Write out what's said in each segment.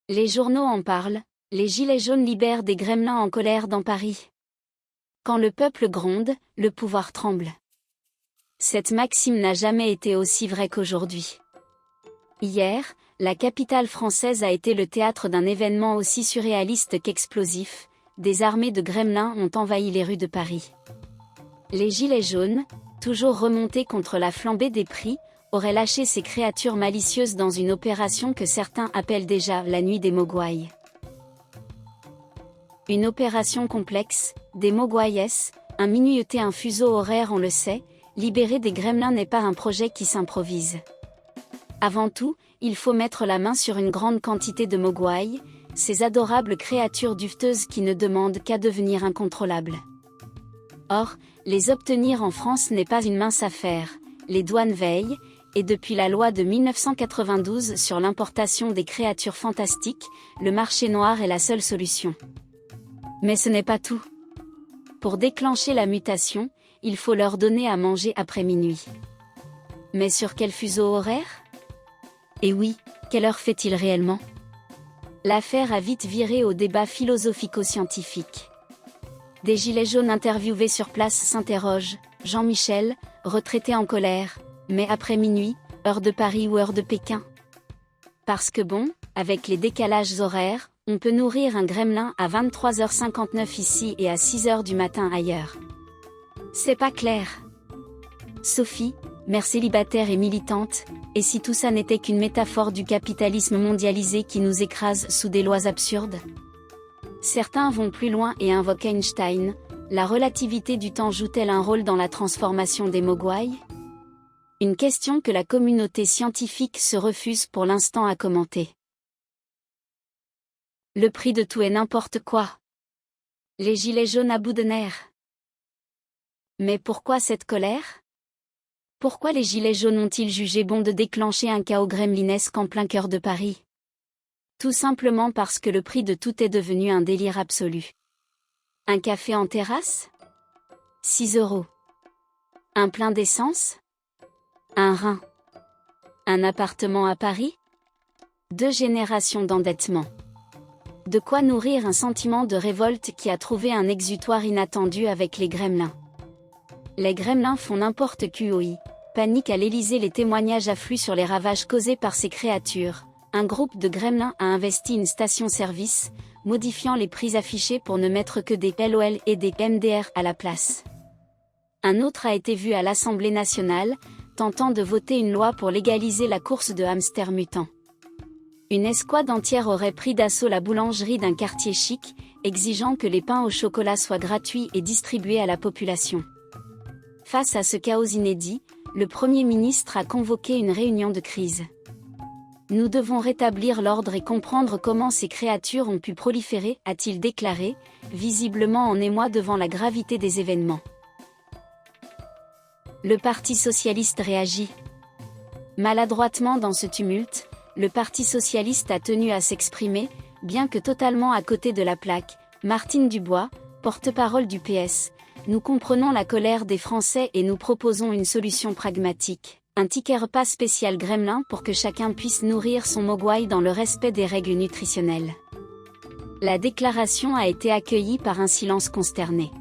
Les journaux en parlent, les gilets jaunes libèrent des gremlins en colère dans Paris. Quand le peuple gronde, le pouvoir tremble. Cette maxime n'a jamais été aussi vraie qu'aujourd'hui. Hier, la capitale française a été le théâtre d'un événement aussi surréaliste qu'explosif. Des armées de gremlins ont envahi les rues de Paris. Les gilets jaunes, toujours remontés contre la flambée des prix, auraient lâché ces créatures malicieuses dans une opération que certains appellent déjà la nuit des Mogwai. Une opération complexe, des Mogwais, un minuter un fuseau horaire on le sait, libérer des gremlins n'est pas un projet qui s'improvise. Avant tout, il faut mettre la main sur une grande quantité de Mogwai, ces adorables créatures duveteuses qui ne demandent qu'à devenir incontrôlables. Or, les obtenir en France n'est pas une mince affaire, les douanes veillent, et depuis la loi de 1992 sur l'importation des créatures fantastiques, le marché noir est la seule solution. Mais ce n'est pas tout. Pour déclencher la mutation, il faut leur donner à manger après minuit. Mais sur quel fuseau horaire ? Et oui, quelle heure fait-il réellement ? L'affaire a vite viré au débat philosophico-scientifique. Des gilets jaunes interviewés sur place s'interrogent, Jean-Michel, retraité en colère, mais après minuit, heure de Paris ou heure de Pékin ? Parce que bon, avec les décalages horaires, on peut nourrir un gremlin à 23h59 ici et à 6h du matin ailleurs. C'est pas clair. Sophie, mère célibataire et militante, et si tout ça n'était qu'une métaphore du capitalisme mondialisé qui nous écrase sous des lois absurdes ? Certains vont plus loin et invoquent Einstein, la relativité du temps joue-t-elle un rôle dans la transformation des Mogwai ? Une question que la communauté scientifique se refuse pour l'instant à commenter. Le prix de tout et n'importe quoi. Les gilets jaunes à bout de nerfs. Mais pourquoi cette colère ? Pourquoi les gilets jaunes ont-ils jugé bon de déclencher un chaos gremlinesque en plein cœur de Paris ? Tout simplement parce que le prix de tout est devenu un délire absolu. Un café en terrasse ? 6 €. Un plein d'essence ? Un rein. Un appartement à Paris ? 2 générations d'endettement. De quoi nourrir un sentiment de révolte qui a trouvé un exutoire inattendu avec les gremlins. Les gremlins font n'importe quoi. Panique à l'Élysée, les témoignages affluent sur les ravages causés par ces créatures. Un groupe de gremlins a investi une station-service, modifiant les prix affichés pour ne mettre que des LOL et des MDR à la place. Un autre a été vu à l'Assemblée nationale, tentant de voter une loi pour légaliser la course de hamsters mutants. Une escouade entière aurait pris d'assaut la boulangerie d'un quartier chic, exigeant que les pains au chocolat soient gratuits et distribués à la population. Face à ce chaos inédit, le Premier ministre a convoqué une réunion de crise. Nous devons rétablir l'ordre et comprendre comment ces créatures ont pu proliférer, a-t-il déclaré, visiblement en émoi devant la gravité des événements. Le Parti socialiste réagit. Maladroitement dans ce tumulte, le Parti socialiste a tenu à s'exprimer, bien que totalement à côté de la plaque. Martine Dubois, porte-parole du PS, nous comprenons la colère des Français et nous proposons une solution pragmatique. Un ticket repas spécial gremlin pour que chacun puisse nourrir son Mogwai dans le respect des règles nutritionnelles. La déclaration a été accueillie par un silence consterné.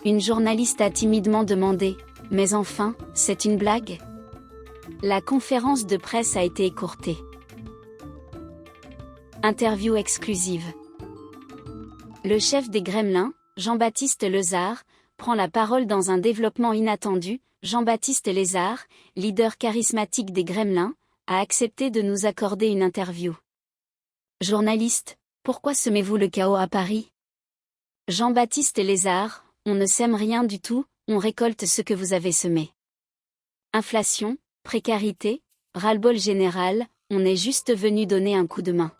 Une journaliste a timidement demandé « Mais enfin, c'est une blague ?» La conférence de presse a été écourtée. Interview exclusive. Le chef des Gremlins, Jean-Baptiste Lezard, prend la parole dans un développement inattendu. Jean-Baptiste Lezard, leader charismatique des Gremlins, a accepté de nous accorder une interview. Journaliste, pourquoi semez-vous le chaos à Paris ? Jean-Baptiste Lezard, on ne sème rien du tout, on récolte ce que vous avez semé. Inflation, précarité, ras-le-bol général, on est juste venu donner un coup de main.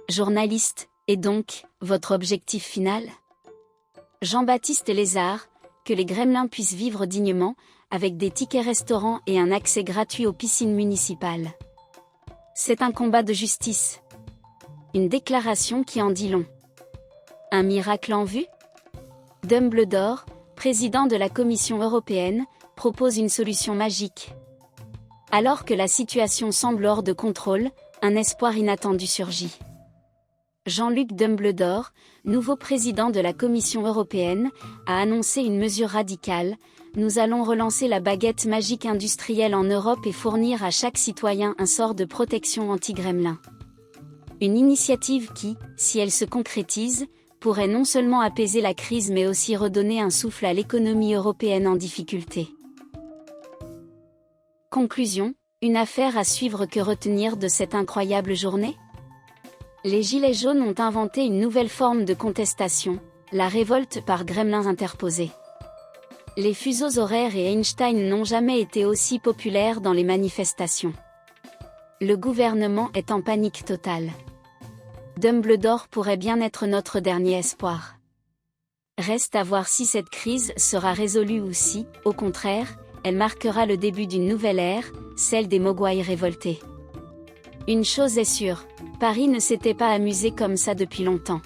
Journaliste, et donc, votre objectif final ? Jean-Baptiste Lezard, que les gremlins puissent vivre dignement, avec des tickets restaurants et un accès gratuit aux piscines municipales. C'est un combat de justice. Une déclaration qui en dit long. Un miracle en vue ? Dumbledore, président de la Commission européenne, propose une solution magique. Alors que la situation semble hors de contrôle, un espoir inattendu surgit. Jean-Luc Dumbledore, nouveau président de la Commission européenne, a annoncé une mesure radicale: nous allons relancer la baguette magique industrielle en Europe et fournir à chaque citoyen un sort de protection anti-gremlin. Une initiative qui, si elle se concrétise, pourrait non seulement apaiser la crise mais aussi redonner un souffle à l'économie européenne en difficulté. Conclusion, une affaire à suivre. Que retenir de cette incroyable journée? Les Gilets jaunes ont inventé une nouvelle forme de contestation, la révolte par gremlins interposés. Les fuseaux horaires et Einstein n'ont jamais été aussi populaires dans les manifestations. Le gouvernement est en panique totale. Dumbledore pourrait bien être notre dernier espoir. Reste à voir si cette crise sera résolue ou si, au contraire, elle marquera le début d'une nouvelle ère, celle des Mogwai révoltés. Une chose est sûre, Paris ne s'était pas amusé comme ça depuis longtemps.